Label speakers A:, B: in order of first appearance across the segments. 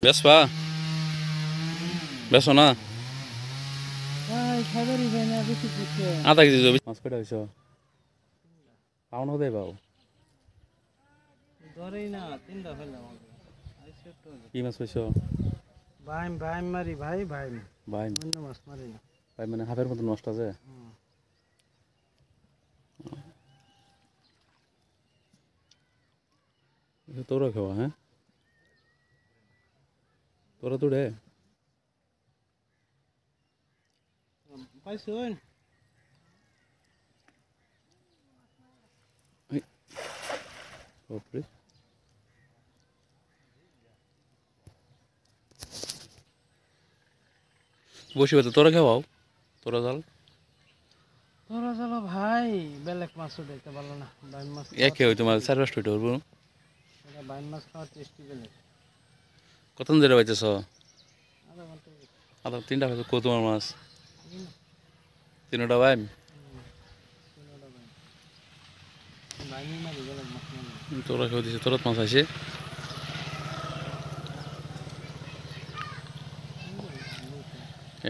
A: বেসপা বেসো না আধা কেজি জমি মাছ কয়টা হইছ পাউন হতে পাও কি মাছ হইছ
B: বাইম বাইম মারি ভাই বাইম
A: ভাই
B: অন্য মাছ মারি না
A: ভাই মানে হাফের মতো নষ্ট আছে তোরা খাওয়া হ্যাঁ তোরা তোড়ে
B: পাইছুন
A: বাপরে বসিবে তো তোরা খাওয়াও তোরা জাল
B: তোরা চলো ভাই বেলেগ মাছও দেখতে পারলো না বাইম মাছ
A: একে হই তোমার 4-5 হইতে পারবো
B: এটা বাইম মাছ খাওয়ার টেস্টি বেলেগ
A: কতক্ষণ ধরে পাইতেছ
B: আধা ঘন্টা
A: আধা 3টা হয়তো কো তোমার মাছ 3টা ভাই
B: বাইমি মারি বেলেগ মাছ মারি
A: তোরা খাওয়া দিছে তোরা মাছ আছে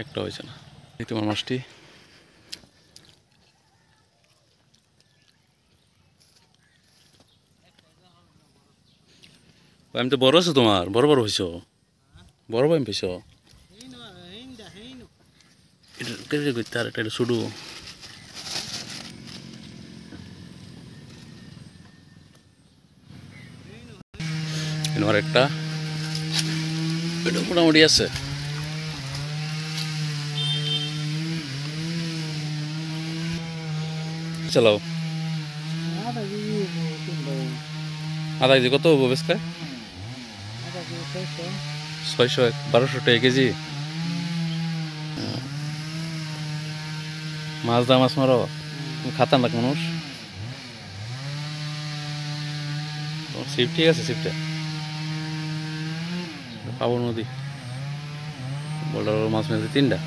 A: একটা হয়েছে না এই তোমার মাছটি আমি তো বড় আছে তোমার বড় বড় হয়েছ বড় বাইম পেয়েছ এটা করতে আর একটা শুধু আর একটা এটা মোটামুটি আছে চালাও
B: আধা কেজি কিনবো
A: আধা কেজি কত হবো বেসকা
B: আধা কেজি
A: 600 1200 টাকা কেজি মাছ দা মাছ মারো তুমি খাতাম না মানুষ সিফ ঠিক আছে সিফটা পাবো নদী বড় মাছ মেরেছে 3টা